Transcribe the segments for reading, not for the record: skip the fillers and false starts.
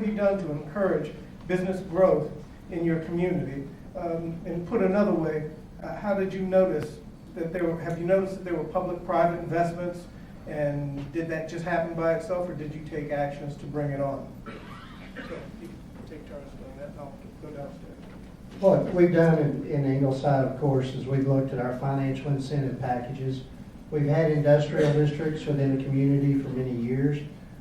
be done to encourage business growth in your community? And put another way, how did you notice that have you noticed that there were public-private investments, and did that just happen by itself, or did you take actions to bring it on? So you can take turns doing that, and I'll go downstairs. What we've done in Ingleside, of course, is we've looked at our financial incentive packages. We've had industrial districts within the community for many years.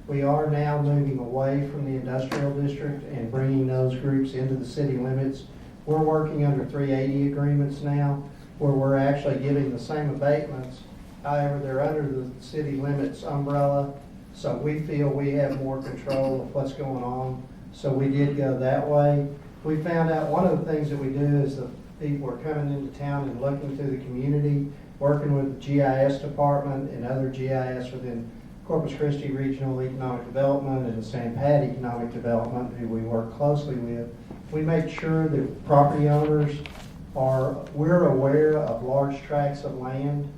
We are now moving away from the industrial district and bringing those groups into the city limits. We're working under 380 agreements now, where we're actually giving the same abatements. However, they're under the city limits umbrella, so we feel we have more control of what's going on. So we did go that way. We found out one of the things that we do is the people are coming into town and looking through the community, working with the GIS department and other GIS within Corpus Christi Regional Economic Development and the San Pat Economic Development, who we work closely with. We make sure that property owners we're aware of large tracts of land,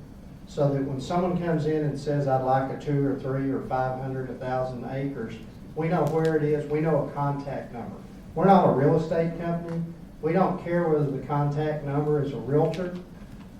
so that when someone comes in and says, I'd like a 2 or 3 or 500, 1,000 acres, we know where it is, we know a contact number. We're not a real estate company. We don't care whether the contact number is a realtor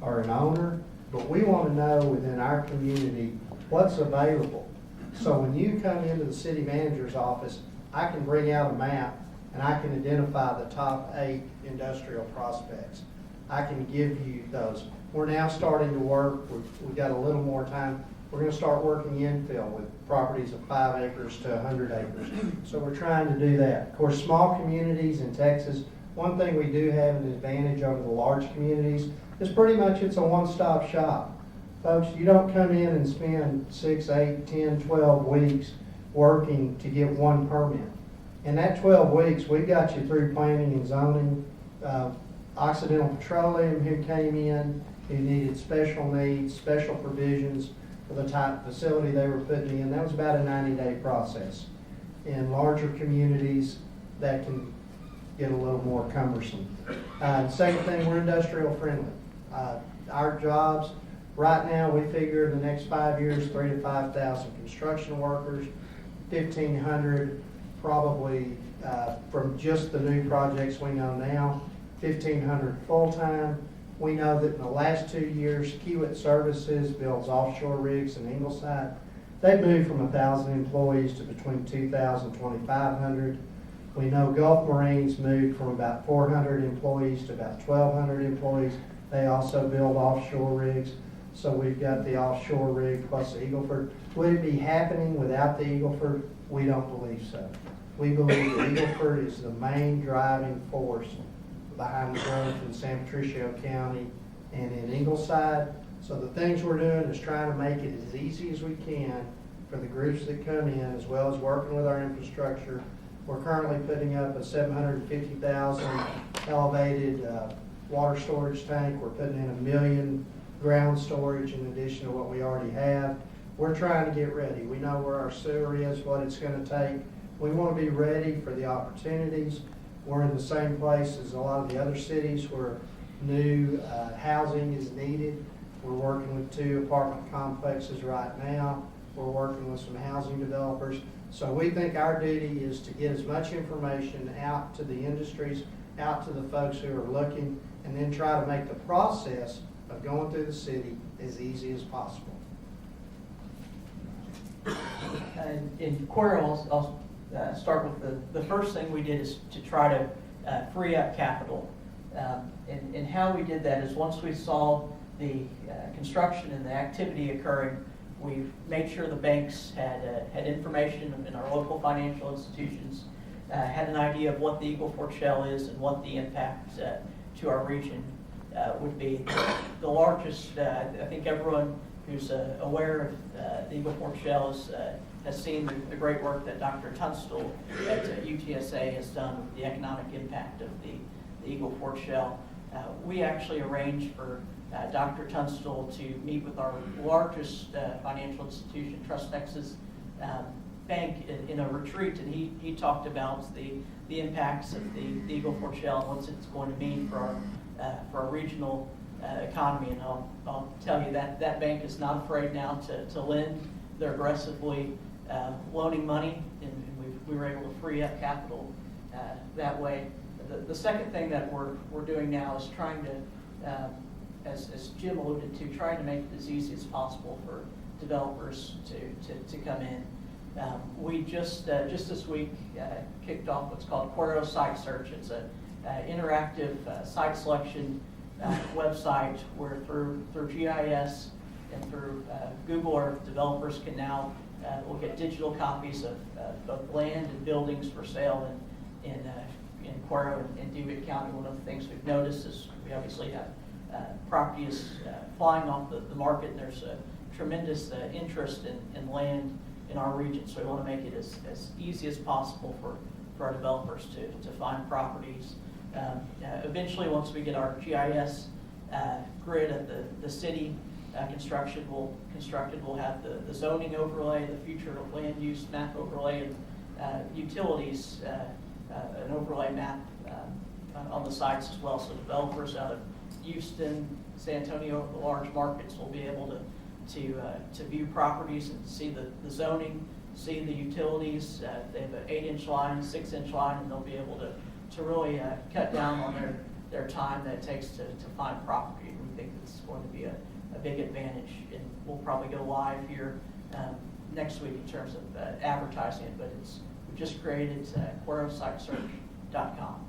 or an owner, but we want to know within our community what's available. So when you come into the city manager's office, I can bring out a map and I can identify the top 8 industrial prospects. I can give you those. We're now starting to work, we've got a little more time. We're going to start working infill with properties of 5 acres to 100 acres. So we're trying to do that. Of course, small communities in Texas, one thing we do have an advantage over the large communities is pretty much it's a one-stop shop. Folks, you don't come in and spend 6, 8, 10, 12 weeks working to get one permit. In that 12 weeks, we got you through planning and zoning. Occidental Petroleum, who came in, who needed special needs, special provisions for the type of facility they were putting in. That was about a 90-day process. In larger communities, that can get a little more cumbersome. Second thing, we're industrial friendly. Our jobs, right now, we figure in the next 5 years, 3,000 to 5,000 construction workers, 1,500 probably from just the new projects we know now, 1,500 full-time. We know that in the last 2 years, Kiewit Services builds offshore rigs in Ingleside. They've moved from 1,000 employees to between 2,000 and 2,500. We know Gulf Marines moved from about 400 employees to about 1,200 employees. They also build offshore rigs. So we've got the offshore rig plus the Eagle Ford. Would it be happening without the Eagle Ford? We don't believe so. We believe the Eagle Ford is the main driving force behind the growth in San Patricio County and in Ingleside. So the things we're doing is trying to make it as easy as we can for the groups that come in, as well as working with our infrastructure. We're currently putting up a 750,000 elevated water storage tank. We're putting in 1 million ground storage in addition to what we already have. We're trying to get ready. We know where our sewer is, what it's going to take. We want to be ready for the opportunities. We're in the same place as a lot of the other cities where new housing is needed. We're working with 2 apartment complexes right now. We're working with some housing developers. So we think our duty is to get as much information out to the industries, out to the folks who are looking, and then try to make the process of going through the city as easy as possible. In Cuero, I'll start with the first thing we did is to try to free up capital. And how we did that is once we saw the construction and the activity occurring, we made sure the banks had information in our local financial institutions, had an idea of what the Eagle Ford Shale is and what the impact to our region would be. The largest, I think everyone who's aware of the Eagle Ford Shale has seen the great work that Dr. Tunstall at UTSA has done with the economic impact of the Eagle Ford Shale. We actually arranged for Dr. Tunstall to meet with our largest financial institution, Trust Texas Bank, in a retreat, and he talked about the impacts of the Eagle Ford Shale and what it's going to mean for our regional economy. And I'll tell you that bank is not afraid now to lend. They're aggressively loaning money, and we've we were able to free up capital that way. The second thing that we're doing now is trying to, as Jim alluded to, trying to make it as easy as possible for developers to come in. We just this week kicked off what's called Quero Site Search. It's an interactive site selection website where through GIS and through Google Earth, developers can now look at digital copies of both land and buildings for sale in Quero and DeWitt County. One of the things we've noticed is we obviously have properties flying off the market, and there's a tremendous interest in land in our region. So we want to make it as easy as possible for our developers to find properties. Eventually, once we get our GIS grid at the city constructed, we'll have the zoning overlay, the future land use map overlay, and utilities, an overlay map on the sites as well. So developers out of Houston, San Antonio, the large markets will be able to view properties and see the zoning, see the utilities. They have an 8-inch line, 6-inch line, and they'll be able to really cut down on their time that it takes to find property. And we think it's going to be a big advantage, and we'll probably go live here next week in terms of advertising it, but we just created QueroSiteSearch.com.